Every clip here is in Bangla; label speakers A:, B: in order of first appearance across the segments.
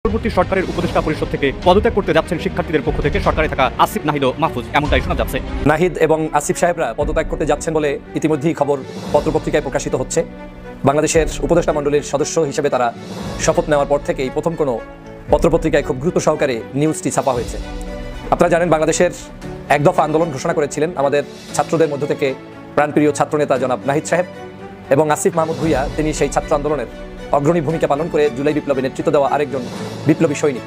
A: পরবর্তী সরকারের উপদেষ্টা পরিষদ থেকে পদত্যাগ করতে যাচ্ছেন শিক্ষার্থীদের পক্ষ থেকে সরকারে থাকা আসিফ নাহিদ ও মাহফুজ, এমনটাই শোনা যাচ্ছে।
B: নাহিদ এবং আসিফ সাহেবরা পদত্যাগ করতে যাচ্ছেন বলে ইতিমধ্যেই খবর পত্রপত্রিকায় প্রকাশিত হচ্ছে। বাংলাদেশের উপদেষ্টা মণ্ডলীর সদস্য হিসেবে তারা শপথ নেওয়ার পর থেকেই প্রথম কোনো পত্রপত্রিকায় খুব গুরুত্ব সহকারে নিউজটি ছাপা হয়েছে। আপনারা জানেন, বাংলাদেশের এক দফা আন্দোলন ঘোষণা করেছিলেন আমাদের ছাত্রদের মধ্য থেকে প্রাণপ্রিয় ছাত্রনেতা জনাব নাহিদ সাহেব, এবং আসিফ মাহমুদ ভুইয়া তিনি সেই ছাত্র আন্দোলনের অগ্রণী ভূমিকা পালন করে জুলাই বিপ্লবে নেতৃত্ব দেওয়া আরেকজন বিপ্লবী সৈনিক।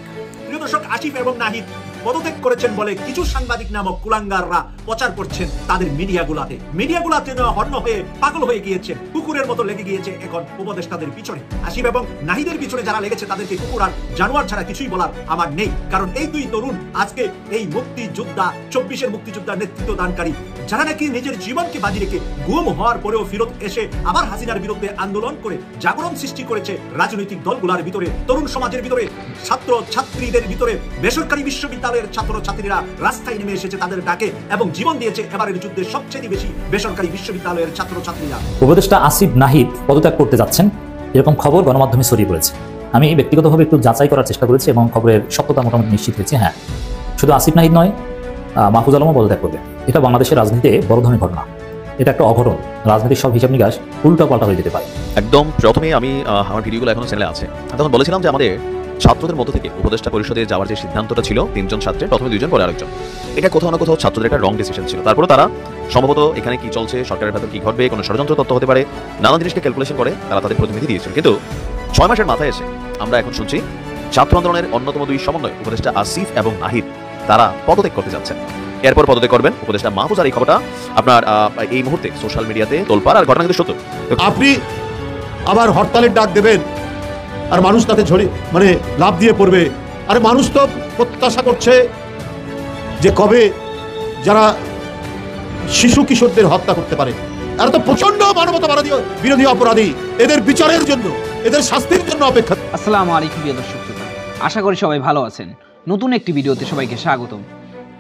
C: প্রিয় দর্শক, আসিফ এবং নাহিদ পদত্যাগ করেছেন বলে কিছু সাংবাদিক নামক কুলাঙ্গাররা প্রচার করছেন তাদের মিডিয়াগুলাতে হন্য হয়ে পাগল হয়ে গিয়েছেন, কুকুরের মতো লেগে গিয়েছে এখন উপদেষ্টাদের পিছনে। আসিফ এবং নাহিদের পিছনে যারা লেগেছে তাদেরকে কুকুর আর জানোয়ার ছাড়া কিছুই বলার আমার নেই, কারণ এই দুই তরুণ আজকে এই মুক্তিযোদ্ধা 24-এর মুক্তিযোদ্ধার নেতৃত্ব দানকারী, যারা নাকি নিজের জীবনকে বাজি রেখে গুম হওয়ার পরেও ফিরত এসে আবার হাসিনার বিরুদ্ধে আন্দোলন করে জাগরণ সৃষ্টি করেছে রাজনৈতিক দলগুলোর ভিতরে, তরুণ সমাজের ভিতরে, ছাত্র ছাত্রীদের ভিতরে। বেসরকারি বিশ্ববিদ্যালয়ের ছাত্র ছাত্রীরা রাস্তায় নেমে এসেছে তাদের ডাকে এবং জীবন দিয়েছে এবারের যুদ্ধে সবচেয়ে বেশি বেসরকারি বিশ্ববিদ্যালয়ের ছাত্র ছাত্রীরা।
D: উপদেষ্টা আসিফ নাহিদ পদত্যাগ করতে যাচ্ছেন এরকম খবর গণমাধ্যমে ছড়িয়ে পড়েছে। আমি ব্যক্তিগতভাবে একটু যাচাই করার চেষ্টা করেছি এবং খবরের সত্যতা মোটামুটি নিশ্চিত হয়েছে। হ্যাঁ, শুধু আসিফ নাহিদ নয়, মাহফুজ আলমও পদত্যাগ করবে। এটা বাংলাদেশের রাজনীতিতে বড় ধরনের ঘটনা। এটা একটা অঘটন। রাজনীতির সব হিসাব নিকাশ উল্টা পাল্টা হয়ে যেতে পারে।
E: একদম প্রথমে আমি আমার ভিডিওগুলো এখনো চ্যানেলে আছে, তখন বলেছিলাম যে আমাদের ছাত্রদের মধ্য থেকে উপদেষ্টা পরিষদে যাওয়ার যে সিদ্ধান্তটা ছিল, 3 জন ছাত্রের, প্রথমে 2 জন পরে আরেকজন, এটা কোথাও না কোথাও ছাত্রদের একটা রং ডিসিশন ছিল। তারপরে তারা সম্ভবত এখানে কি চলছে, সরকারের ভেতর কি ঘটবে, কোনো ষড়যন্ত্র তত্ত্ব হতে পারে, নানান জিনিসকে ক্যালকুলেশন করে তারা তাদের প্রতিনিধি দিয়েছিল। কিন্তু 6 মাসের মাথায় এসে আমরা এখন শুনছি ছাত্র আন্দোলনের অন্যতম 2 সমন্বয় উপদেষ্টা আসিফ এবং নাহিদ তারা পদত্যাগ করতে যাচ্ছেন। এরপর পদত্যাগ করবেন উপদেষ্টা মাহফুজ। আর এই খবরটা আপনার এই মুহূর্তে সোশ্যাল মিডিয়াতে তোলপাড়, আর ঘটনা কিন্তু সত্য।
F: আপনি আবার হরতালের ডাক দেবেন আর মানুষ তাতে লাভ দিয়ে পড়বে। আর মানুষ তো প্রত্যাশা করছে যে কবে যারা শিশু কিশোরদের হত্যা করতে পারে, এরা তো প্রচন্ড মানবতা বিরোধী অপরাধী, এদের বিচারের জন্য, এদের শাস্তির জন্য অপেক্ষা।
G: আসসালামু আলাইকুম প্রিয় দর্শক শ্রোতা, আশা করি সবাই ভালো আছেন। নতুন একটি ভিডিওতে সবাইকে স্বাগতম।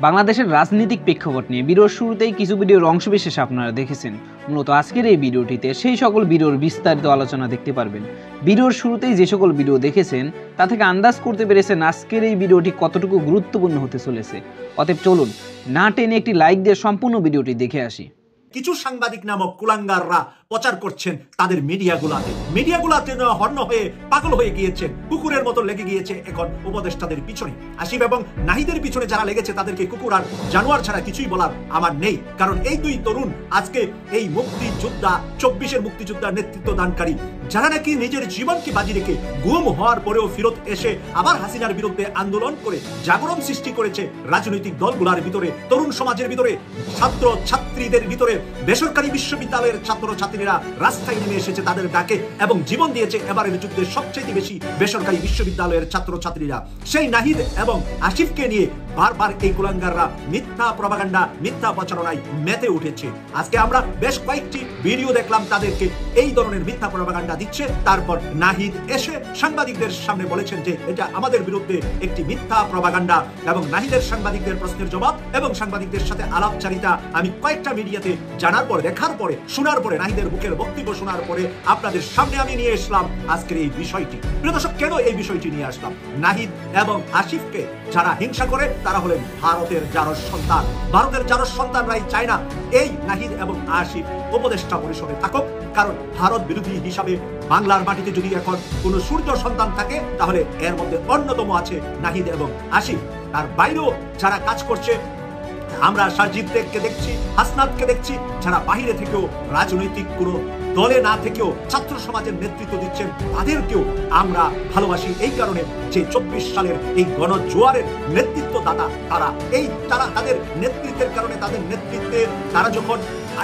G: বাংলাদেশের রাজনৈতিক প্রেক্ষাপট নিয়ে ভিডিওর শুরুতেই কিছু ভিডিওর অংশবিশেষ আপনারা দেখেছেন। মূলত আজকের এই ভিডিওটিতে সেই সকল ভিডিওর বিস্তারিত আলোচনা দেখতে পারবেন। ভিডিওর শুরুতেই যে সকল ভিডিও দেখেছেন তা থেকে আন্দাজ করতে পেরেছেন আজকের এই ভিডিওটি কতটুকু গুরুত্বপূর্ণ হতে চলেছে। অতএব চলুন না টেনে একটি লাইক দিয়ে সম্পূর্ণ ভিডিওটি দেখে আসি।
C: কিছু সাংবাদিক নামক কুলাঙ্গাররা প্রচার করছেন তাদের মিডিয়াগুলাতে হন্য হয়ে পাগল হয়ে গিয়েছেন, কুকুরের মতো লেগে গিয়েছে এখন উপদেষ্টাদের পিছনে। আসিফ এবং নাহিদের পিছনে যারা লেগেছে তাদেরকে কুকুর আর জানোয়ার ছাড়া কিছুই বলার আমার নেই, কারণ এই দুই তরুণ আজকে এই মুক্তিযোদ্ধা 24-এর মুক্তিযোদ্ধার নেতৃত্ব দানকারী, যারা নাকি নিজের জীবনকে বাজি রেখে গুম হওয়ার পরেও ফিরত এসে আবার হাসিনার বিরুদ্ধে আন্দোলন করে জাগরণ সৃষ্টি করেছে রাজনৈতিক দলগুলোর ভিতরে, তরুণ সমাজের ভিতরে, ছাত্র ছাত্রীদের ভিতরে। বেসরকারি বিশ্ববিদ্যালয়ের ছাত্র ছাত্রীরা রাস্তায় নেমে এসেছে তাদের ডাকে এবং জীবন দিয়েছে এবারের যুদ্ধে সবচেয়ে বেশি বেসরকারি বিশ্ববিদ্যালয়ের ছাত্র ছাত্রীরা। সেই নাহিদ এবং আসিফকে নিয়ে বারবার এই কুলাঙ্গাররা মিথ্যা প্রপাগান্ডা, মিথ্যা প্রচারণায় মেতে উঠেছে। আজকে আমরা বেশ কয়েকটি ভিডিও দেখলাম তাদেরকে এই ধরনের মিথ্যা প্রপাগান্ডা দিচ্ছে। তারপর নাহিদ এসে সাংবাদিকদের সামনে বলেছেন যে এটা আমাদের বিরুদ্ধে একটি মিথ্যা প্রপাগান্ডা, এবং নাহিদের সাংবাদিকদের প্রশ্নের জবাব এবং সাংবাদিকদের সাথে আলাপচারিতা আমি কয়েকটা মিডিয়াতে জানার পরে, দেখার পরে, শোনার পরে, নাহিদের বুকের বক্তব্য শোনার পরে আপনাদের সামনে আমি নিয়ে আসলাম আজকের এই বিষয়টি। প্রিয় দর্শক, কেন এই বিষয়টি নিয়ে আসলাম? নাহিদ এবং আসিফকে যারা হিংসা করে তারা হলেন ভারতের জারজ সন্তান। ভারতের জারজ সন্তানরাই চায় না এই নাহিদ এবং আসিফ উপদেষ্টা পরিষদে থাকুক, কারণ ভারত বিরোধী হিসাবে বাংলার মাটিতে যদি এখন কোন সূর্য সন্তান থাকে তাহলে এর মধ্যে অন্যতম আছে নাহিদ এবং আসিফ। তার বাইরেও যারা কাজ করছে, আমরা সার্জিদকে দেখছি, হাসনাতকে দেখছি, যারা বাহিরে থেকেও রাজনৈতিক কোনো দলে না থেকেও ছাত্র সমাজের নেতৃত্ব দিচ্ছেন, তাদেরকেও আমরা ভালোবাসি এই কারণে যে 24 সালের এই গণজোয়ারের নেতৃত্বদাতা তারা তাদের নেতৃত্বের কারণে, তাদের নেতৃত্বে তারা যখন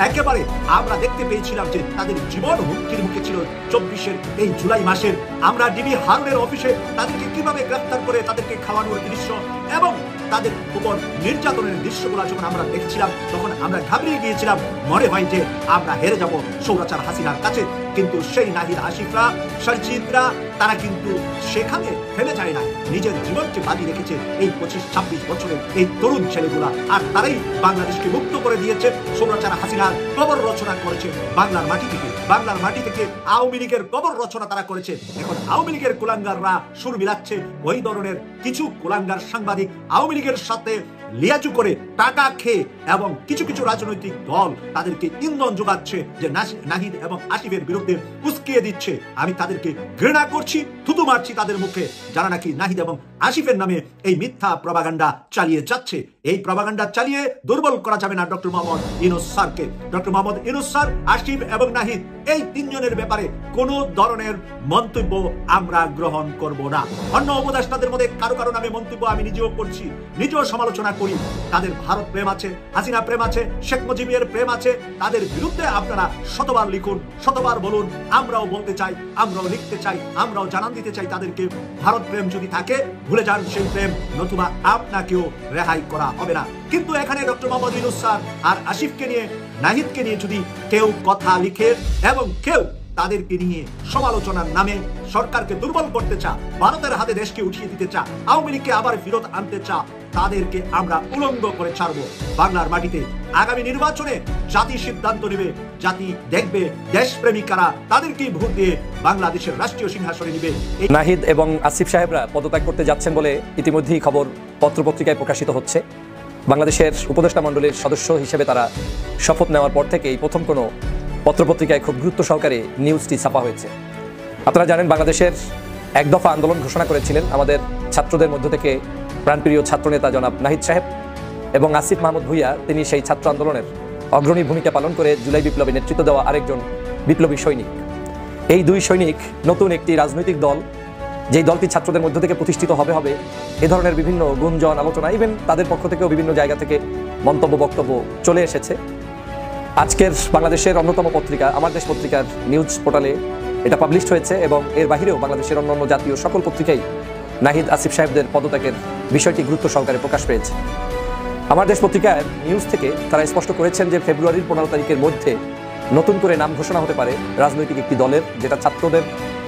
C: একেবারে আমরা দেখতে পেয়েছিলাম যে তাদের জীবন হুমকির মুখে ছিল 24-এর এই জুলাই মাসের, আমরা ডিবি হারুনের অফিসে তাদেরকে কিভাবে গ্রেফতার করে তাদেরকে খাওয়ানোর দৃশ্য এবং তাদের উপর নির্যাতনের দৃশ্যগুলো যখন আমরা দেখছিলাম, তখন আমরা ঘাবড়িয়ে গিয়েছিলাম। মনে হয় যে আমরা হেরে যাব স্বৈরাচার হাসিনার কাছে। কিন্তু সেই নাহিদ আসিফরা, সরজিদরা তারা কিন্তু সেখানে থেমে যায় না, নিজের জীবনকে বাজি রেখেছে এই 25-26 বছরের এই তরুণ ছেলেগুলা। আর তারাই বাংলাদেশকে মুক্ত করে দিয়েছে স্বৈরাচার হাসিনার কবর রচনা করেছে বাংলার মাটি থেকে। বাংলার মাটি থেকে আওয়ামী লীগের কবর রচনা তারা করেছে। এখন আওয়ামী লীগের কুলাঙ্গাররা সুর মিলাচ্ছে ওই ধরনের কিছু কুলাঙ্গার সাংবাদিক আওয়ামী লীগের সাথে লিয়াজু করে টাকা খেয়ে, এবং কিছু কিছু রাজনৈতিক দল তাদেরকে ইন্ধন যোগাচ্ছে যে নাহিদ এবং আসিফের বিরুদ্ধে উস্কিয়ে দিচ্ছে। আমি তাদেরকে ঘৃণা করছি, থুতু মারছি তাদের মুখে, যারা নাকি নাহিদ এবং আসিফের নামে এই মিথ্যা প্রপাগান্ডা চালিয়ে যাচ্ছে। এই প্রপাগান্ডা চালিয়ে দুর্বল করা যাবে না ডক্টর মোহাম্মদ ইউনূস স্যারকে। ডক্টর মোহাম্মদ ইউনূস স্যার, আসিফ এবং নাহিদ এই তিনজনের ব্যাপারে কোনো ধরনের মন্তব্য আমরা গ্রহণ করব না। অন্য উপদেষ্টাদের মধ্যে কারো কারো নামে মন্তব্য আমি নিজেও করছি, নিজেও সমালোচনা করি। তাদের ভারত প্রেম আছে, হাসিনা প্রেম আছে, শেখ মুজিবের প্রেম আছে। তাদের বিরুদ্ধে আপনারা শতবার লিখুন, শতবার বলুন। আমরাও বলতে চাই, আমরাও লিখতে চাই, আমরাও জানান দিতে চাই তাদেরকে, ভারত প্রেম যদি থাকে ভুলে যান সেই প্রেম, নতুবা আপনাকেও রেহাই করা হবে না। কিন্তু এখানে ডক্টর মোহাম্মদ ইউনূস স্যার আর আসিফকে নিয়ে, নাহিদকে নিয়ে যদি কেউ কথা লিখে এবং কেউ তাদেরকে নিয়ে সমালোচনার নামে সরকারকে দুর্বল করতে চা, ভারতের হাতে দেশকে উঠিয়ে দিতে চা, আওয়ামী লীগকে আবার ফেরত আনতে চা, তাদেরকে আমরা উলঙ্গ করে ছাড়বো। বাংলার মাটিতে আগামী নির্বাচনে জাতি সিদ্ধান্ত নেবে, জাতি দেখবে দেশপ্রেমিকারা তাদেরকেই ভোট দিয়ে বাংলাদেশের রাষ্ট্রীয় সিংহাসনে নিবে।
B: নাহিদ এবং আসিফ সাহেবরা পদত্যাগ করতে যাচ্ছেন বলে ইতিমধ্যেই খবর পত্রপত্রিকায় প্রকাশিত হচ্ছে। বাংলাদেশের উপদেষ্টা মণ্ডলীর সদস্য হিসেবে তারা শপথ নেওয়ার পর থেকেই প্রথম কোনো পত্রপত্রিকায় খুব গুরুত্ব সহকারে নিউজটি ছাপা হয়েছে। আপনারা জানেন, বাংলাদেশের এক দফা আন্দোলন ঘোষণা করেছিলেন আমাদের ছাত্রদের মধ্য থেকে প্রাণপ্রিয় ছাত্রনেতা জনাব নাহিদ সাহেব, এবং আসিফ মাহমুদ ভূঁইয়া তিনি সেই ছাত্র আন্দোলনের অগ্রণী ভূমিকা পালন করে জুলাই বিপ্লবে নেতৃত্ব দেওয়া আরেকজন বিপ্লবী সৈনিক। এই দুই সৈনিক নতুন একটি রাজনৈতিক দল, যেই দলটি ছাত্রদের মধ্য থেকে প্রতিষ্ঠিত হবে এ ধরনের বিভিন্ন গুঞ্জন, আলোচনা, ইভেন তাদের পক্ষ থেকেও বিভিন্ন জায়গা থেকে মন্তব্য, বক্তব্য চলে এসেছে। আজকের বাংলাদেশের অন্যতম পত্রিকা আমার দেশ পত্রিকার নিউজ পোর্টালে এটা পাবলিশড হয়েছে, এবং এর বাহিরেও বাংলাদেশের অন্যান্য জাতীয় সকল পত্রিকাই নাহিদ আসিফ সাহেবদের পদত্যাগের বিষয়টি গুরুত্ব সহকারে প্রকাশ পেয়েছে। আমার দেশ পত্রিকার নিউজ থেকে তারা স্পষ্ট করেছেন যে ফেব্রুয়ারির 15 তারিখের মধ্যে নতুন করে নাম ঘোষণা হতে পারে রাজনৈতিক একটি দলের, যেটা ছাত্রদের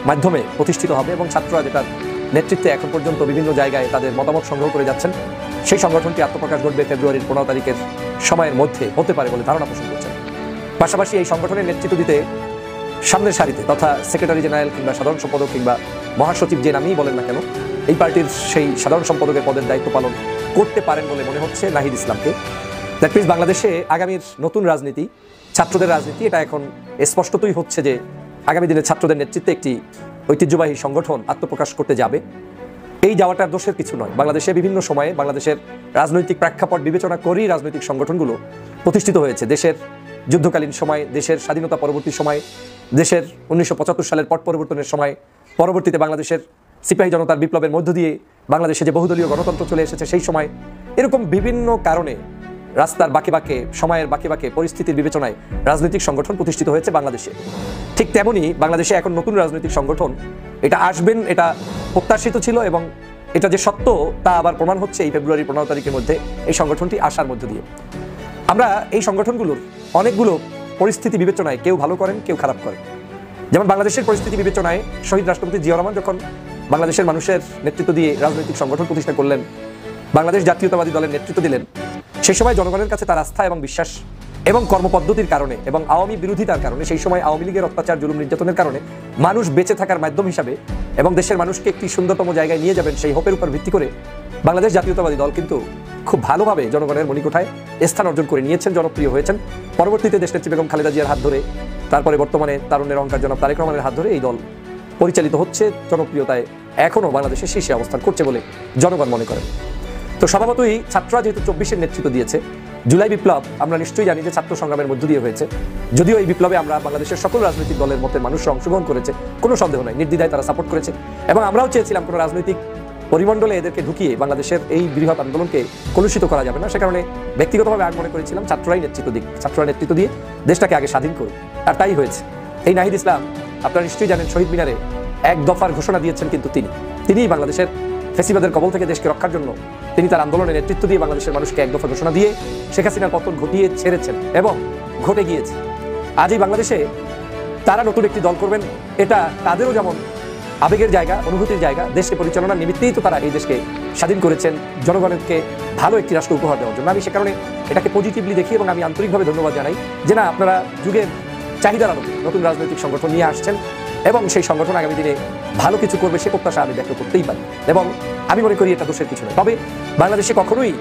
B: মাধ্যমে প্রতিষ্ঠিত হবে, এবং ছাত্ররা যেটার নেতৃত্বে এখন পর্যন্ত বিভিন্ন জায়গায় তাদের মতামত সংগ্রহ করে যাচ্ছেন, সেই সংগঠনটি আত্মপ্রকাশ ঘটবে ফেব্রুয়ারির 15 তারিখের সময়ের মধ্যে হতে পারে বলে ধারণা পোষণ করছেন। পাশাপাশি এই সংগঠনের নেতৃত্ব দিতে সামনের সারিতে তথা সেক্রেটারি জেনারেল কিংবা সাধারণ সম্পাদক কিংবা মহাসচিব যে নামেই বলেন না কেন, এই পার্টির সেই সাধারণ সম্পাদকের পদের দায়িত্ব পালন করতে পারেন বলে মনে হচ্ছে নাহিদ ইসলামকে। দ্যাট মিনস বাংলাদেশে আগামীর নতুন রাজনীতি, ছাত্রদের রাজনীতি, এটা এখন স্পষ্টতই হচ্ছে যে আগামী দিনে ছাত্রদের নেতৃত্বে একটি ঐতিহ্যবাহী সংগঠন আত্মপ্রকাশ করতে যাবে। এই যাওয়াটার দোষের কিছু নয়। বাংলাদেশে বিভিন্ন সময়ে বাংলাদেশের রাজনৈতিক প্রেক্ষাপট বিবেচনা করেই রাজনৈতিক সংগঠনগুলো প্রতিষ্ঠিত হয়েছে। দেশের যুদ্ধকালীন সময়, দেশের স্বাধীনতা পরবর্তী সময়, দেশের 1975 সালের পট পরিবর্তনের সময়, পরবর্তীতে বাংলাদেশের সিপাহী জনতার বিপ্লবের মধ্য দিয়ে বাংলাদেশে যে বহুদলীয় গণতন্ত্র চলে এসেছে সেই সময়, এরকম বিভিন্ন কারণে রাস্তার বাঁকে বাঁকে, সময়ের বাঁকে বাঁকে, পরিস্থিতির বিবেচনায় রাজনৈতিক সংগঠন প্রতিষ্ঠিত হয়েছে বাংলাদেশে। ঠিক তেমনই বাংলাদেশে এখন নতুন রাজনৈতিক সংগঠন এটা আসবেন, এটা প্রত্যাশিত ছিল, এবং এটা যে সত্য তা আবার প্রমাণ হচ্ছে এই ফেব্রুয়ারি 15 তারিখের মধ্যে এই সংগঠনটি আসার মধ্য দিয়ে। আমরা এই সংগঠনগুলোর অনেকগুলো পরিস্থিতি বিবেচনায় কেউ ভালো করেন, কেউ খারাপ করেন। যেমন বাংলাদেশের পরিস্থিতি বিবেচনায় শহীদ রাষ্ট্রপতি জিয়া রহমান যখন বাংলাদেশের মানুষের নেতৃত্ব দিয়ে রাজনৈতিক সংগঠন প্রতিষ্ঠা করলেন, বাংলাদেশ জাতীয়তাবাদী দলের নেতৃত্ব দিলেন, সেই সময় জনগণের কাছে তার আস্থা এবং বিশ্বাস এবং কর্মপদ্ধতির কারণে এবং আওয়ামী বিরোধিতার কারণে, সেই সময় আওয়ামী লীগের অত্যাচার, জুলুম, নির্যাতনের কারণে মানুষ বেঁচে থাকার মাধ্যম হিসাবে এবং দেশের মানুষকে একটি সুন্দরতম জায়গায় নিয়ে যাবেন সেই হোপের উপর ভিত্তি করে বাংলাদেশ জাতীয়তাবাদী দল কিন্তু খুব ভালোভাবে জনগণের মণিকোঠায় স্থান অর্জন করে নিয়েছেন, জনপ্রিয় হয়েছেন। পরবর্তীতে দেশনেত্রী বেগম খালেদা জিয়ার হাত ধরে, তারপরে বর্তমানে তারুণ্যের অহংকার জনাব তারেক রহমানের হাত ধরে এই দল পরিচালিত হচ্ছে, জনপ্রিয়তায় এখনও বাংলাদেশের শীর্ষে অবস্থান করছে বলে জনগণ মনে করেন। তো স্বভাবতই ছাত্ররা যেহেতু 24-এর নেতৃত্ব দিয়েছে, জুলাই বিপ্লব আমরা নিশ্চয়ই জানি যে ছাত্র সংগ্রামের মধ্য দিয়ে হয়েছে। যদিও এই বিপ্লবে আমরা বাংলাদেশের সকল রাজনৈতিক দলের মতের মানুষরা অংশগ্রহণ করেছে, কোনো সন্দেহ নাই, নির্দ্বিধায় তারা সাপোর্ট করেছে, এবং আমরাও চেয়েছিলাম কোনো রাজনৈতিক পরিমণ্ডলে এদেরকে ঢুকিয়ে বাংলাদেশের এই বৃহৎ আন্দোলনকে কলুষিত করা যাবে না। সে কারণে ব্যক্তিগতভাবে আমি মনে করেছিলাম ছাত্ররাই নেতৃত্ব দিক, ছাত্ররা নেতৃত্ব দিয়ে দেশটাকে আগে স্বাধীন করুক, আর তাই হয়েছে। এই নাহিদ ইসলাম আপনারা নিশ্চয়ই জানেন, শহীদ মিনারে এক দফার ঘোষণা দিয়েছেন, কিন্তু তিনিই বাংলাদেশের ফেসিবাদের কবল থেকে দেশকে রক্ষার জন্য তিনি তার আন্দোলনের নেতৃত্ব দিয়ে বাংলাদেশের মানুষকে এক দফা ঘোষণা দিয়ে শেখ হাসিনার পতন ঘটিয়ে ছেড়েছেন, এবং ঘটে গিয়েছে। আজ এই বাংলাদেশে তারা নতুন একটি দল করবেন, এটা তাদেরও যেমন আবেগের জায়গা, অনুভূতির জায়গা। দেশকে পরিচালনার নিমিত্তেই তো তারা এই দেশকে স্বাধীন করেছেন জনগণকে ভালো একটি রাষ্ট্র উপহার দেওয়ার জন্য। আমি সে কারণে এটাকে পজিটিভলি দেখি এবং আমি আন্তরিকভাবে ধন্যবাদ জানাই যে না, আপনারা যুগের চাহিদার আলোকে নতুন রাজনৈতিক সংগঠন নিয়ে আসছেন এবং সেই সংগঠন আগামী দিনে ভালো কিছু করবে সে প্রত্যাশা আমি ব্যক্ত করতেই পারি এবং আমি মনে করি এটা দোষের কিছু নয়। তবে বাংলাদেশে কখনোই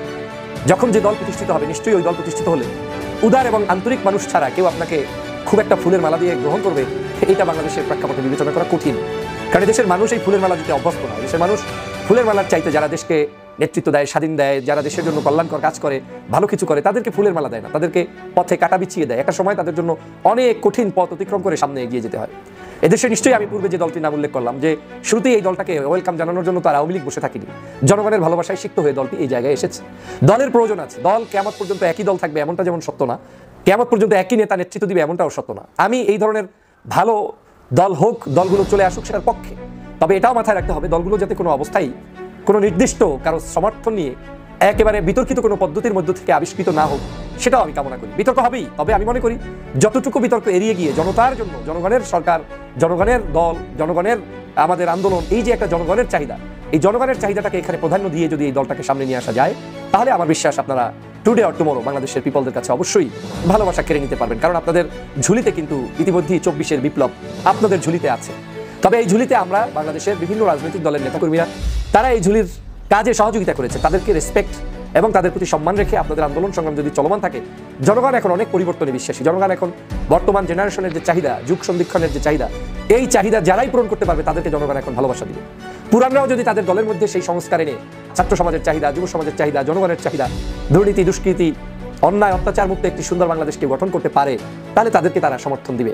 B: যখন যে দল প্রতিষ্ঠিত হবে, নিশ্চয়ই ওই দল প্রতিষ্ঠিত হলে উদার এবং আন্তরিক মানুষ ছাড়া কেউ আপনাকে খুব একটা ফুলের মালা দিয়ে গ্রহণ করবে, এটা বাংলাদেশের প্রেক্ষাপটে বিবেচনা করা কঠিন। কারণ দেশের মানুষ এই ফুলের মালা দিতে অভ্যস্ত নয়। দেশের মানুষ ফুলের মালার চাইতে যারা দেশকে নেতৃত্ব দেয়, স্বাধীন দেয়, যারা দেশের জন্য কল্যাণকর কাজ করে, ভালো কিছু করে, তাদেরকে ফুলের মালা দেয় না, তাদেরকে পথে কাটা বিছিয়ে দেয়। একটা সময় তাদের জন্য অনেক কঠিন পথ অতিক্রম করে সামনে এগিয়ে যেতে হয়। এদেশে নিশ্চয়ই আমি পূর্বে যে দলটির নাম উল্লেখ করলাম, যে শুরুতেই এই দলটাকে ওয়েলকাম জানানোর জন্য তারা আওয়ামী লীগ বসে থাকেনি, জনগণের ভালোবাসায় সিক্ত হয়ে দলটি এই জায়গায় এসেছে। দলের প্রয়োজন আছে, দল কিয়ামত পর্যন্ত একই দল থাকবে এমনটা যেমন সত্য না, কিয়ামত পর্যন্ত একই নেতা নেতৃত্ব দিবে এমনটাও সত্য না। আমি এই ধরনের ভালো দল হোক, দলগুলো চলে আসুক সেটার পক্ষে। তবে এটাও মাথায় রাখতে হবে দলগুলো যাতে কোনো অবস্থায় কোনো নির্দিষ্ট কারো সমর্থন নিয়ে একেবারে বিতর্কিত কোনো পদ্ধতির মধ্য থেকে আবিষ্কৃত না হোক, সেটাও আমি কামনা করি। বিতর্ক হবেই, তবে আমি মনে করি যতটুকু বিতর্ক এড়িয়ে গিয়ে জনতার জন্য, জনগণের সরকার, জনগণের দল, জনগণের আমাদের আন্দোলন, এই যে একটা জনগণের চাহিদা, এই জনগণের চাহিদাটাকে এখানে প্রাধান্য দিয়ে যদি এই দলটাকে সামনে নিয়ে আসা যায়, তাহলে আমার বিশ্বাস আপনারা টুডে অর টুমোরো বাংলাদেশের পিপলদের কাছে অবশ্যই ভালোবাসা কেড়ে নিতে পারবেন। কারণ আপনাদের ঝুলিতে কিন্তু ইতিমধ্যেই 24-এর বিপ্লব আপনাদের ঝুলিতে আছে। তবে এই ঝুলিতে আমরা বাংলাদেশের বিভিন্ন রাজনৈতিক দলের নেতাকর্মীরা তারা এই ঝুলির কাজে সহযোগিতা করেছে, তাদেরকে রেসপেক্ট এবং তাদের প্রতি সম্মান রেখে আপনাদের আন্দোলন সংগ্রাম যদি চলমান থাকে, জনগণ এখন অনেক পরিবর্তনে বিশ্বাসী। জনগণ এখন বর্তমান জেনারেশনের যে চাহিদা, যুগ সন্ধিক্ষণের যে চাহিদা, এই চাহিদা যারাই পূরণ করতে পারবে তাদেরকে জনগণ এখন ভালোবাসা দিবে। পুরানরাও যদি তাদের দলের মধ্যে সেই সংস্কার এনে ছাত্র সমাজের চাহিদা, যুব সমাজের চাহিদা, জনগণের চাহিদা, দুর্নীতি, দুষ্কৃতি, অন্যায়, অত্যাচার মুক্ত একটি সুন্দর বাংলাদেশকে গঠন করতে পারে, তাহলে তাদেরকে তারা সমর্থন দিবে।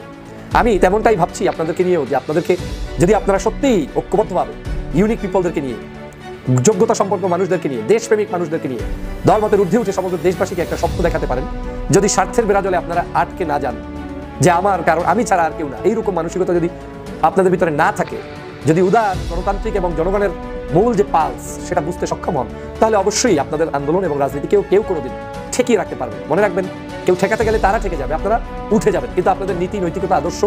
B: আমি তেমনটাই ভাবছি আপনাদেরকে নিয়েও, যে আপনাদেরকে যদি আপনারা সত্যিই ঐক্যবদ্ধভাবে ইউনিক পিপলদেরকে নিয়ে, যোগ্যতা সম্পন্ন মানুষদেরকে নিয়ে, দেশপ্রেমিক মানুষদেরকে নিয়ে দলমতের ঊর্ধ্বে উঠে সমগ্র দেশবাসীকে একটা স্বপ্ন দেখাতে পারেন, যদি স্বার্থের বেড়াজলে আপনারা আটকে না যান যে আমার কারণ আমি ছাড়া আর কেউ না, এইরকম মানসিকতা যদি আপনাদের ভিতরে না থাকে, যদি উদার গণতান্ত্রিক এবং জনগণের মূল যে পালস সেটা বুঝতে সক্ষম হন, তাহলে অবশ্যই আপনাদের আন্দোলন এবং রাজনীতিকেও কেউ কোনোদিন ঠেকিয়ে রাখতে পারবেন। মনে রাখবেন, কেউ ঠেকাতে গেলে তারা ঠেকে যাবে, আপনারা উঠে যাবেন, কিন্তু আপনাদের নীতি, নৈতিকতা, আদর্শ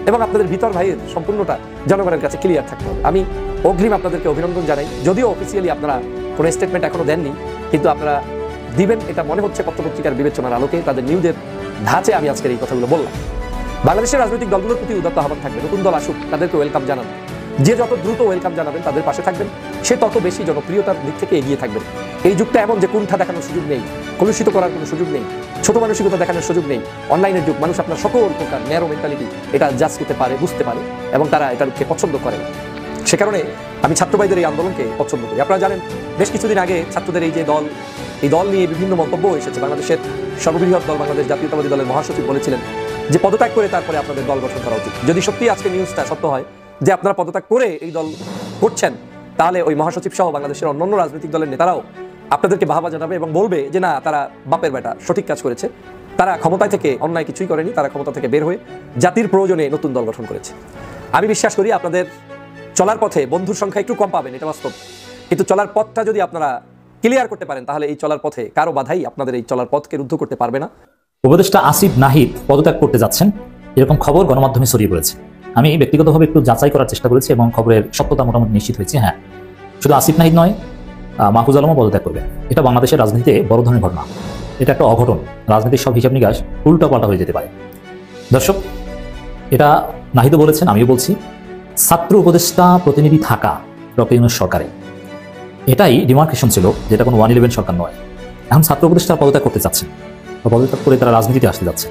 B: এবং আপনাদের ভিতর ভাইয়ের সম্পূর্ণটা জনগণের কাছে ক্লিয়ার থাকতে হবে। আমি অগ্রিম আপনাদেরকে অভিনন্দন জানাই। যদিও অফিসিয়ালি আপনারা কোনো স্টেটমেন্ট এখনো দেননি, কিন্তু আপনারা দিবেন এটা মনে হচ্ছে পত্রপত্রিকার বিবেচনার আলোকে, তাদের নিউজের ধাঁচে আমি আজকের এই কথাগুলো বললাম। বাংলাদেশের রাজনৈতিক দলগুলোর প্রতি উদাত্ত আহ্বান থাকবে, নতুন দল আসুক তাদেরকে ওয়েলকাম জানান। যে যত দ্রুত ওয়েলকাম জানাবেন, তাদের পাশে থাকবেন, সে তত বেশি জনপ্রিয়তার দিক থেকে এগিয়ে থাকবেন। এই যুগটা এমন যে কুণ্ঠা দেখানোর সুযোগ নেই, কলুষিত করার কোনো সুযোগ নেই, ছোট মানসিকতা দেখানোর সুযোগ নেই। অনলাইনের যুগ, মানুষ আপনার সকল প্রকার ন্যারো মেন্টালিটি এটা জাজ করতে পারে, বুঝতে পারে এবং তারা এটাকে পছন্দ করে। সে কারণে আমি ছাত্রভাইদের এই আন্দোলনকে পছন্দ করি। আপনারা জানেন, বেশ কিছুদিন আগে ছাত্রদের এই যে দল, এই দল নিয়ে বিভিন্ন মন্তব্য এসেছে। বাংলাদেশের সর্ববৃহৎ দল বাংলাদেশ জাতীয়তাবাদী দলের মহাসচিব বলেছিলেন যে পদত্যাগ করে তারপরে আপনাদের দল গঠন করা উচিত। যদি সত্যি আজকে নিউজটা সত্য হয় যে আপনারা পদত্যাগ করে এই দল করছেন, তাহলে ওই মহাসচিব সহ বাংলাদেশের অন্যান্য রাজনৈতিক দলের নেতারাও আপনাদেরকে বাহবা জানাবে এবং বলবে যে না, তারা বাপের বেটা সঠিক কাজ করেছে, তারা ক্ষমতায় থেকে অন্যায় কিছুই করেনি, তারা ক্ষমতা থেকে বের হয়ে জাতির প্রয়োজনে নতুন দল গঠন করেছে। আমি বিশ্বাস করি আপনাদের চলার পথে বন্ধুর সংখ্যা একটু কম পাবেন, এটা বাস্তব, কিন্তু চলার পথটা যদি আপনারা ক্লিয়ার করতে পারেন, তাহলে এই চলার পথে কারো বাধাই আপনাদের এই চলার পথকে রুদ্ধ করতে পারবে না।
D: উপদেষ্টা আসিফ নাহিদ পদত্যাগ করতে যাচ্ছেন, এরকম খবর গণমাধ্যমে ছড়িয়ে পড়েছে। আমি ব্যক্তিগতভাবে একটু যাচাই করার চেষ্টা করেছি এবং খবরের সত্যতা মোটামুটি নিশ্চিত হয়েছে। হ্যাঁ, শুধু আসিফ নাহিদ নয়, মাহফুজ আলমও পদত্যাগ করবে। এটা বাংলাদেশের রাজনীতিতে বড় ধরনের ঘটনা, এটা একটা অঘটন। রাজনীতির সব হিসাব নিকাশ উল্টাপাল্টা হয়ে যেতে পারে। দর্শক, এটা নাহিদও বলেছেন, আমিও বলছি, ছাত্র উপদেষ্টা প্রতিনিধি থাকা ডক্টর ইউনূস সরকারে এটাই ডিমার্কেশন ছিল, যেটা কোনো 111 সরকার নয়। এখন ছাত্র উপদেষ্টা পদত্যাগ করতে চাচ্ছেন, পদত্যাগ করে তারা রাজনীতিতে আসতে যাচ্ছে।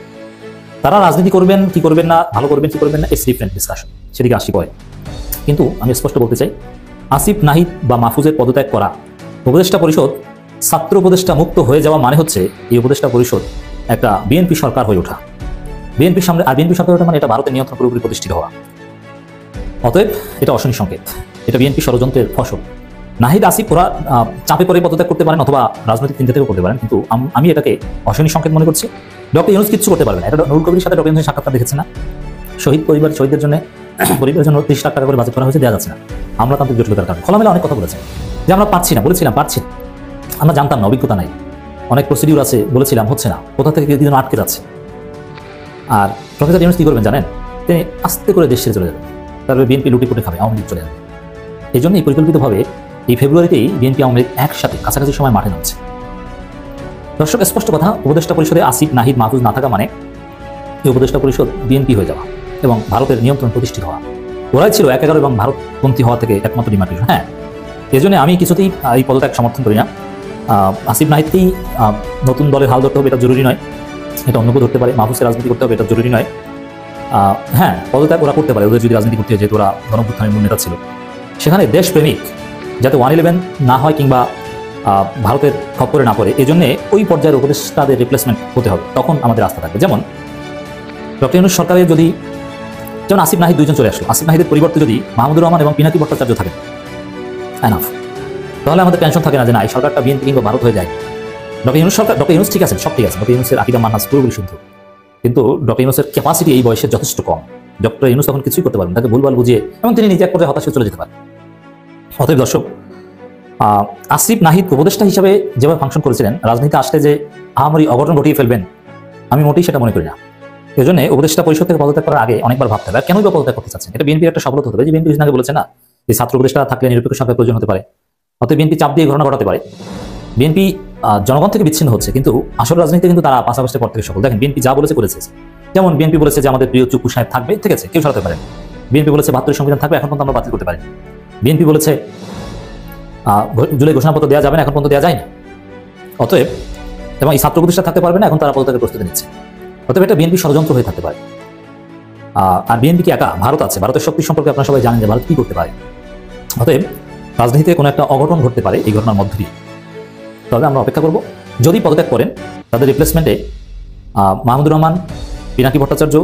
D: তারা রাজনীতি করবেন কি করবেন না, ভালো করবেন কি করবেন না, ইটস ডিফারেন্ট ডিসকাশন, সেদিকে আসি পরে। কিন্তু আমি স্পষ্ট বলতে চাই, আসিফ নাহিদ বা মাহফুজের পদত্যাগ করা, উপদেষ্টা পরিষদ ছাত্র উপদেষ্টা মুক্ত হয়ে যাওয়া মানে হচ্ছে এই উপদেষ্টা পরিষদ একটা বিএনপি সরকার হয়ে ওঠা। বিএনপির সামনে, আর বিএনপি সরকার ওঠা মানে এটা ভারতের নিয়ন্ত্রণ পুরোপুরি প্রতিষ্ঠিত হওয়া। অতএব এটা অশনি সংকেত, এটা বিএনপি ষড়যন্ত্রের ফসল। নাহিদ আসিফ ওরা চাপে পরে পদত্যাগ করতে পারেন অথবা রাজনৈতিক চিন্তা থেকেও করতে পারেন, কিন্তু আমি এটাকে অশনি সংকেত মনে করছি। ডক্টর ইউনূস কিচ্ছু করতে পারবে না। এটা নুরুল কবির সাথে ডক্টর ইউনূসের সাক্ষাৎকার দেখেছে না, শহীদের জন্য পরিবারের জন্য 30 লাখ টাকা করে বাজেট করা হয়েছে, দেওয়া যাচ্ছে না আমলাতান্ত্রিক জটিলতার কারণে। খোলামেলা অনেক কথা বলেছেন যে আমরা পাচ্ছি না, বলেছিলাম পাচ্ছি, আমরা জানতাম না, অভিজ্ঞতা নাই, অনেক প্রসিডিউর আছে, বলেছিলাম হচ্ছে না, কোথা থেকে কি যেন আটকে যাচ্ছে। আর প্রফেসর ইউনূস কি করবেন জানেন? তিনি আস্তে করে দেশ ছেড়ে চলে যাবেন, তারপরে বিএনপি লুটে পুটে খাবে, আওয়ামী লীগ চলে যাবে। এই জন্যই পরিকল্পিতভাবে এই ফেব্রুয়ারিতেই বিএনপি আওয়ামী লীগ একসাথে কাছাকাছি সময় মাঠে নামছে। দর্শক, স্পষ্ট কথা, উপদেষ্টা পরিষদে আসিফ, নাহিদ, মাহফুজ না থাকা মানে এই উপদেষ্টা পরিষদ বিএনপি হয়ে যাওয়া এবং ভারতের নিয়ন্ত্রণ প্রতিষ্ঠিত হওয়া। ওরাই ছিল 1-11 এবং ভারতপন্থী হওয়া থেকে একমাত্র ডিমার্কেশন। হ্যাঁ, এই জন্য আমি কিছুতেই এই পদত্যাগ সমর্থন করি না। আসিফ নাহিদকেই নতুন দলের হাল ধরতে হবে এটা জরুরি নয়, এটা অন্য কেউ ধরতে পারে। মাহফুজকে রাজনীতি করতে হবে এটা জরুরি নয়। হ্যাঁ, পদত্যাগ ওরা করতে পারে, ওদের যদি রাজনীতি করতে হয়, যেহেতু ওরা গণঅভ্যুত্থানের মূল নেতা ছিল। সেখানে দেশপ্রেমিক যাতে 111 না হয় কিংবা ভারতের খপ্পরে না পড়ে, এই জন্যে ওই পর্যায়ের উপদেষ্টাদের রিপ্লেসমেন্ট হতে হবে, তখন আমাদের রাস্তা থাকবে। যেমন ডক্টর ইউনূস সরকারের যদি, যেমন আসিফ নাহিদ দুইজন চলে আসলো, আসিফ নাহিদের পরিবর্তে যদি মাহমুদুর রহমান এবং পিনাকি ভট্টাচার্য থাকেন, এনাফ, তাহলে আমাদের টেনশন থাকে না যে না এই সরকারটা বিএনপি কিংবা ভারত হয়ে যায়। ডক্টর ইউনূস ঠিক আছে, সব ঠিক আছে, ডক্টর ইউনূসের আকিদা মানহাজ পুরোপুরি শুদ্ধ, কিন্তু ডক্টর ইউনূসের ক্যাপাসিটি এই বয়সে যথেষ্ট কম। ডক্টর ইউনূস তখন কিছুই করতে পারবেন, তাকে ভুলভাল বুঝিয়ে এবং তিনি নিজে এক পর্যায়ে হতাশ হয়ে চলে যেতে পারেন। অতএব দর্শক, আসিফ নাহিদ উপদেষ্টা হিসাবে যেভাবে ফাংশন করেছিলেন, রাজনীতিতে আসলে যে আহামরি অঘটন ঘটিয়ে ফেলবেন আমি মোটেই সেটা মনে করি না। এই জন্য উপদেষ্টা পরিষদ থেকে পদত্যাগ করার আগে অনেকবার ভাবতে হবে। কেনই বা পদত্যাগ করতে চাচ্ছেন? এটা বিএনপির একটা সফলতা হতে পারে, যে বিএনপি কিছুদিন আগে বলেছে না যে ছাত্র উপদেষ্টা থাকলে নিরপেক্ষ সরকার প্রয়োজন হতে পারে। অতএব বিএনপি চাপ দিয়ে ঘটনা ঘটাতে পারে। বিএনপি জনগণ থেকে বিচ্ছিন্ন হচ্ছে, কিন্তু আসল রাজনীতিতে কিন্তু তারা 5 আগস্টের পর থেকে সফল। দেখেন বিএনপি যা বলেছে করেছে। যেমন বিএনপি বলেছে যে আমাদের প্রিয় চুপ্পু সাহেব থাকবে, ঠিক আছে, কেউ সরাতে পারেন। বিএনপি বলেছে 72 সংবিধান থাকবে, এখন পর্যন্ত আমরা বাতিল করতে পারি। বিএনপি বলেছে জুলাই ঘোষণাপত্র দেওয়া যাবে না, এখন পর্যন্ত দেওয়া যায়নি। অতএব এবং এই ছাত্র উপদেষ্টা থাকতে পারবে না, এখন তারা পদত্যাগের প্রস্তুতি নিচ্ছে। অতএব এটা বিএনপি ষড়যন্ত্র হয়ে থাকতে পারে। আর বিএনপি কি একা? ভারত আছে, ভারতের শক্তি সম্পর্কে আপনারা সবাই জানেন যে ভারত কি করতে পারে। অতএব রাজনীতিতে কোনো একটা অঘটন ঘটতে পারে এই ঘটনার মধ্য দিয়ে। তবে আমরা অপেক্ষা করব, যদি পদত্যাগ করেন তাদের রিপ্লেসমেন্টে মাহমুদুর রহমান, পিনাকি ভট্টাচার্য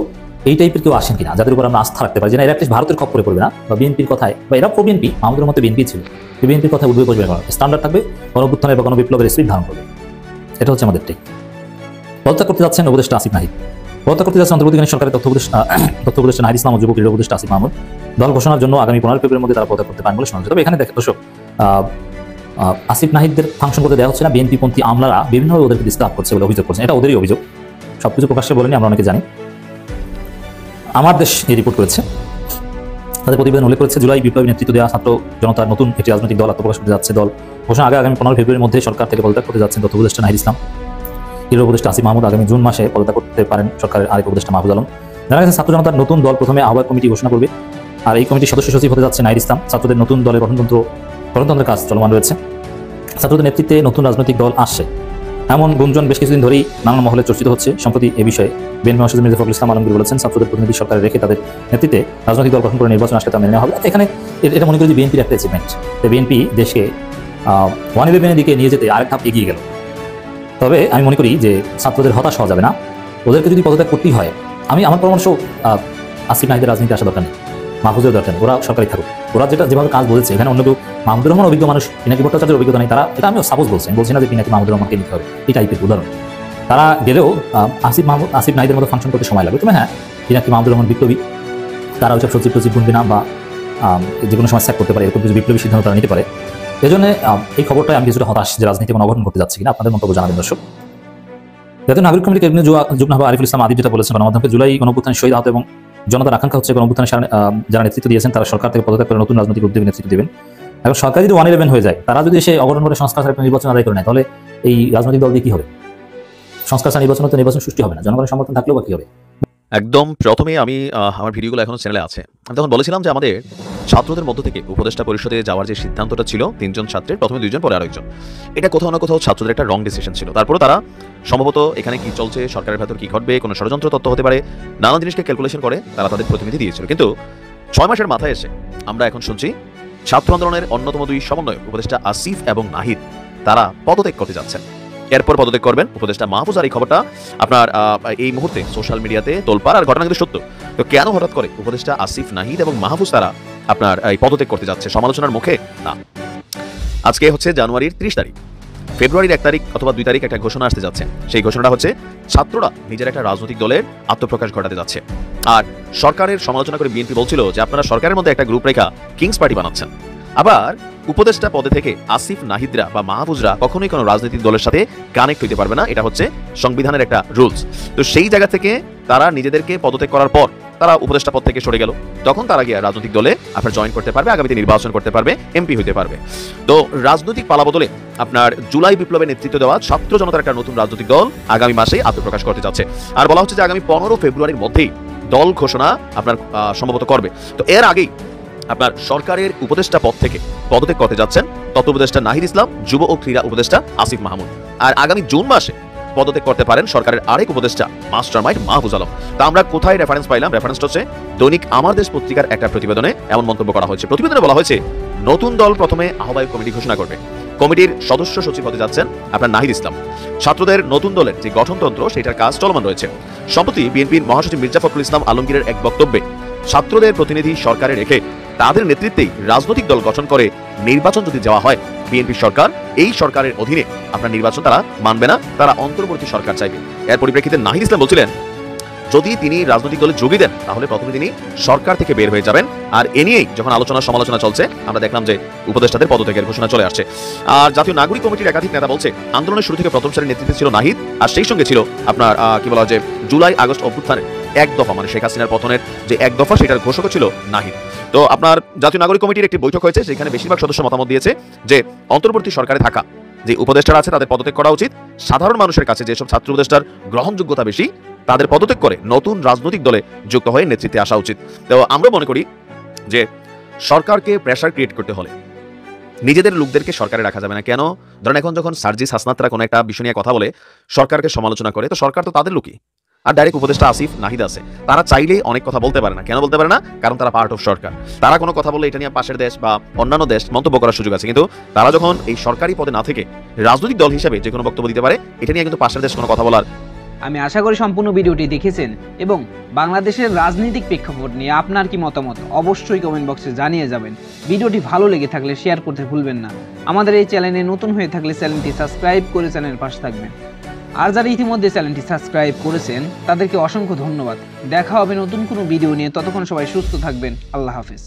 D: এই টাইপের কেউ আসেন কিনা, যাদের উপর আমরা আস্থা রাখতে পারি যে না এরা অ্যাটলিস্ট ভারতের খপ্পরে পড়বে না, বা বিএনপির কথায়, বা এরা প্রো বিএনপি, মাহমুদুর মতো বিএনপি ছিল, বিএনপির কথায় উদ্বেগ করবে না, স্ট্যান্ডার্ড থাকবে, গণঅভ্যুত্থানের বা গণবিপ্লবের স্পিড ধারণ করবে। এটা হচ্ছে আমাদের ঠিক। পদত্যাগ করতে যাচ্ছেন উপদেষ্টা আসিফ নাহিদ, পদত্যাগ করতে যাচ্ছেন অন্তর্বর্তীকালীন সরকারের তথ্য উপদেষ্টা নাহিদ ইসলাম ও যুব ক্রীড়া উপদেষ্টা আসিফ মাহমুদ। দল ঘোষণার জন্য আগামী 15 ফেব্রুয়ারির মধ্যে তারা পদত্যাগ করতে পারেন বলে শোনা যাচ্ছে। তবে এখানে দেখেন দর্শক, আসিফ নাহিদদের ফাংশন করতে দেওয়া হচ্ছে না, বিএনপিপন্থী আমলারা বিভিন্নভাবে ওদেরকে ডিস্টার্ব করছে বলে অভিযোগ করছেন। এটা ওদেরই অভিযোগ, সবকিছু প্রকাশ্যে বলেনি, আমরা অনেকে জানি। আমার দেশ এই রিপোর্ট করেছে, তাদের প্রতিবেদন উল্লেখ করেছে জুলাই বিপ্লবী নেতৃত্ব দেওয়া ছাত্র জনতার নতুন একটি রাজনৈতিক দল আত্মপ্রকাশ করতে যাচ্ছে। দল ঘোষণা আগে আগামী 15 ফেব্রুয়ারির মধ্যে সরকার থেকে পদত্যাগ করতে যাচ্ছেন তথ্য উপদেষ্টা নাহিদ ইসলাম। ক্রীড়া উপদেষ্টা আসিফ মাহমুদ আগামী জুন মাসে পদত্যাগ করতে পারেন সরকারের আরেক উপদেষ্টা মাহফুজ আলম। জানা গেছে ছাত্র জনতার নতুন দল প্রথমে আহ্বায়ক কমিটি ঘোষণা করবে, আর এই কমিটির সদস্য সচিব হতে যাচ্ছে নাহিদ ইসলাম। ছাত্রদের নতুন দলের গঠনতন্ত্রের কাজ চলমান রয়েছে। ছাত্রদের নেতৃত্বে নতুন রাজনৈতিক দল আসছে এমন গুঞ্জন বেশ কিছুদিন ধরেই নানান মহলে চর্চিত হচ্ছে। সম্প্রতি এ বিষয়ে বিএনপি মহাসচিব মির্জা ফখরুল ইসলাম আলমগীর বলেছেন, ছাত্রদের প্রতিনিধি সরকারে রেখে তাদের নেতৃত্বে রাজনৈতিক দল গঠন করে নির্বাচন আসলে তা মেনে নেওয়া হবে। এখানে এটা মনে করি যে বিএনপির একটা অ্যাচিভমেন্ট, বিএনপি দেশকে 111-এর দিকে নিয়ে যেতে আরেক ধাপ এগিয়ে গেল। তবে আমি মনে করি যে ছাত্রদের হতাশ হওয়া যাবে না, ওদেরকে যদি পদত্যাগ করতেই হয়, আমার পরামর্শ আসিফ নাহিদের রাজনীতি আসা দরকার নেই, মাহফুজের দরকার নেই, ওরা সরকারি থাকুক। ওরা যেভাবে কাজ বলেছে, এখানে অন্য কেউ, মাহমুদুর রহমান অভিজ্ঞ মানুষ, পিনাকি ভট্টাচার্যের অভিজ্ঞতা নেই, তারা, এটা আমি সাপোজ বলছি না যে পিনাকি মাহমুদুর রহমানকে নিতে হবে, এই টাইপের উদাহরণ। তারা গেলেও আসিফ নাহিদের মতো ফাংশন করতে সময় লাগবে। তবে হ্যাঁ, পিনাকি মাহমুদুর রহমান বিপ্লবী, তারা ওইসব সচিব টচিব গুনবে না, বা যে কোনো সময় স্যাক করতে পারে, এরকম কিছু বিপ্লবী সিদ্ধান্ত তারা নিতে পারে। এই জন্য এই খবরটাই আমি কিছুটা হতাশ যে রাজনীতি কোনো অঘটন করতে যাচ্ছে কিনা। আপনাদের মন্তব্য জানাবেন দর্শক। জাতীয় নাগরিক কমিটির কেন্দ্রীয় যুগ্ম আহ্বায়ক আরিফুল ইসলাম আদিব যেটা বলেছেন, গণমাধ্যমকে জুলাই গণঅভ্যুত্থানের শহীদ আহত এবং জনতার আকাঙ্ক্ষা হচ্ছে গণঅভ্যুত্থানের যারা নেতৃত্ব দিয়েছেন তারা সরকার থেকে পদত্যাগ করে নতুন রাজনৈতিক উদ্যোগে নেতৃত্ব দেবেন। এখন সরকার যদি 111 হয়ে যায়, তারা যদি এসে অঘটন করে সংস্কার ছাড়া নির্বাচন আদায় করে নেয়, তাহলে এই রাজনৈতিক দল দিয়ে কি হবে? সংস্কার ছাড়া নির্বাচন সৃষ্টি হবে না, জনগণের সমর্থন থাকলেও বা কি হবে?
E: একদম প্রথমে আমি আমার ভিডিওগুলো এখনো চ্যানেলে আছে, আমি তখন বলেছিলাম যে আমাদের ছাত্রদের মধ্য থেকে উপদেষ্টা পরিষদে যাওয়ার যে সিদ্ধান্তটা ছিল 3 জন ছাত্রের, প্রথমে 2 জন পরে আরেকজন, এটা কোথাও না কোথাও ছাত্রদের একটা রং ডিসিশন ছিল। তারপরে তারা সম্ভবত এখানে কি চলছে, সরকারের ভেতর কি ঘটবে, কোনো ষড়যন্ত্র তত্ত্ব হতে পারে, নানা জিনিসকে ক্যালকুলেশন করে তারা তাদের প্রতিনিধি দিয়েছিল। কিন্তু 6 মাসের মাথায় এসে আমরা এখন শুনছি ছাত্র আন্দোলনের অন্যতম 2 সমন্বয়ক উপদেষ্টা আসিফ এবং নাহিদ তারা পদত্যাগ করতে যাচ্ছেন। এরপর পদত্যাগ করবেন উপদেষ্টা মাহফুজ। আর এই খবরটা আপনার এই মুহূর্তে সোশ্যাল মিডিয়াতে তোলপাড়, আর ঘটনা কিন্তু সত্য। তো কেন হঠাৎ করে উপদেষ্টা আসিফ নাহিদ এবং মাহফুজ তারা আপনার এই পদত্যাগ করতে যাচ্ছে সমালোচনার মুখে? না, আজকে হচ্ছে জানুয়ারির 30 তারিখ, ফেব্রুয়ারির 1 তারিখ অথবা 2 তারিখ একটা ঘোষণা আসতে যাচ্ছে। সেই ঘোষণাটা হচ্ছে ছাত্ররা নিজের একটা রাজনৈতিক দলের আত্মপ্রকাশ ঘটাতে যাচ্ছে। আর সরকারের সমালোচনা করে বিএনপি বলছিল যে আপনারা সরকারের মধ্যে একটা গ্রুপ রেখা কিংস পার্টি বানাচ্ছেন। আবার উপদেষ্টা পদে থেকে আসিফ নাহিদরা বা মাহফুজরা কখনোই কোনো রাজনৈতিক দলের সাথে কানেক্ট হইতে পারবে না, এটা হচ্ছে সংবিধানের একটা রুলস। তো সেই জায়গা থেকে তারা নিজেদেরকে পদত্যাগ করার পর তারা উপদেষ্টা পদ থেকে সরে গেল, তখন তারা গিয়ে রাজনৈতিক দলে আপনার জয়েন করতে পারবে, আগামীতে নির্বাচন করতে পারবে, এমপি হতে পারবে। তো রাজনৈতিক পালাবদলে আপনার জুলাই বিপ্লবের নেতৃত্ব দেওয়া ছাত্র জনতার একটা নতুন রাজনৈতিক দল আগামী মাসেই আত্মপ্রকাশ করতে যাচ্ছে। আর বলা হচ্ছে যে আগামী 15 ফেব্রুয়ারির মধ্যেই দল ঘোষণা আপনার সম্ভবত করবে। তো এর আগেই আপনার সরকারের উপদেষ্টা পদ থেকে পদত্যাগ করতে যাচ্ছেন তত্ত্ব উপদেষ্টা নাহিদ ইসলাম, যুব ও ক্রীড়া উপদেষ্টা আসিফ মাহমুদ। আর আগামী জুন মাসে পদত্যাগ করতে পারেন সরকারের আরেক উপদেষ্টা মাস্টারমাইন্ড মাহফুজ আলম। তা আমরা কোথায় রেফারেন্স পাইলাম? রেফারেন্সটা হচ্ছে দৈনিক আমার দেশ পত্রিকার একটা প্রতিবেদনে এমন মন্তব্য করা হয়েছে। প্রতিবেদনে বলা হয়েছে নতুন দল প্রথমে আহ্বায়ক কমিটি ঘোষণা করবে। কমিটির সদস্য সচিব হতে যাচ্ছেন আপনার নাহিদ ইসলাম। ছাত্রদের নতুন দলের যে গঠনতন্ত্র সেটার কাজ চলমান রয়েছে। সম্প্রতি বিএনপির মহাসচিব মির্জা ফখরুল ইসলাম আলমগীরের এক বক্তব্যে ছাত্রদের প্রতিনিধি সরকারে রেখে তাদের নেতৃত্বেই রাজনৈতিক দল গঠন করে নির্বাচন যদি যাওয়া হয়, বিএনপি সরকার এই সরকারের অধীনে আপনার নির্বাচন তারা মানবে না, তারা অন্তর্বর্তী সরকার চাইবে। এর পরিপ্রেক্ষিতে নাহিদ ইসলাম বলছিলেন যদি তিনি রাজনৈতিক দলে যোগী দেন তাহলে প্রথমে তিনি সরকার থেকে বের হয়ে যাবেন। আর এ নিয়েই যখন আলোচনা সমালোচনা চলছে আমরা দেখলাম যে উপদেষ্টাদের পদত্যাগের ঘোষণা চলে আসছে। আর জাতীয় নাগরিক কমিটির একাধিক নেতা বলছে আন্দোলনের শুরু থেকে প্রথম সারির নেতৃত্বে ছিল নাহিদ, আর সেই সঙ্গে ছিল আপনার কি বলা হয় যে জুলাই আগস্ট অভ্যুত্থানের এক দফা মানে শেখ হাসিনার পতনের যে এক দফা সেটার ঘোষক ছিল নাহিদ। তো আপনার জাতীয় নাগরিক কমিটির একটি বৈঠক হয়েছে, সেখানে বেশিরভাগ সদস্য মতামত দিয়েছে যে অন্তর্বর্তী সরকারে থাকা যে উপদেষ্টারা আছে তাদের পদত্যাগ করা উচিত। সাধারণ মানুষের কাছে যেসব ছাত্র উপদেষ্টার গ্রহণযোগ্যতা বেশি তাদের পদত্যাগ করে নতুন রাজনৈতিক দলে যুক্ত হয়ে নেতৃত্বে আসা উচিত। তো আমরা মনে করি যে সরকারকে প্রেসার ক্রিয়েট করতে হলে নিজেদের লোকদেরকে সরকারে রাখা যাবে না। কেন? ধরেন এখন যখন সার্জিস হাসনাতরা কোনো একটা বিষয় নিয়ে কথা বলে সরকারকে সমালোচনা করে, তো সরকার তো তাদের লোকই। আর ডাইরেক্ট উপদেষ্টা আসিফ নাহিদ আছে, তারা চাইলেই অনেক কথা বলতে পারে না। কেন বলতে পারে না? কারণ তারা পার্ট অফ সরকার। তারা কোনো কথা বললে এটা নিয়ে পাশের দেশ বা অন্যান্য দেশ মন্তব্য করার সুযোগ আছে, কিন্তু তারা যখন এই সরকারি পদে না থেকে রাজনৈতিক দল হিসেবে যে কোনো বক্তব্য দিতে পারে, এটা নিয়ে কিন্তু পাশের দেশ কোনো কথা বলার।
G: আমি আশা করি সম্পূর্ণ ভিডিওটি দেখেছেন এবং বাংলাদেশের রাজনৈতিক প্রেক্ষাপট নিয়ে আপনার কি মতামত অবশ্যই কমেন্ট বক্সে জানিয়ে যাবেন। ভিডিওটি ভালো লেগে থাকলে শেয়ার করতে ভুলবেন না। আমাদের এই চ্যানেলে নতুন হয়ে থাকলে চ্যানেলটি সাবস্ক্রাইব করে চ্যানেলের পাশে থাকবেন। আর যারা ইতিমধ্যে চ্যানেলটি সাবস্ক্রাইব করেছেন তাদেরকে অসংখ্য ধন্যবাদ। দেখা হবে নতুন কোনো ভিডিও নিয়ে, ততক্ষণ সবাই সুস্থ থাকবেন। আল্লাহ হাফেজ।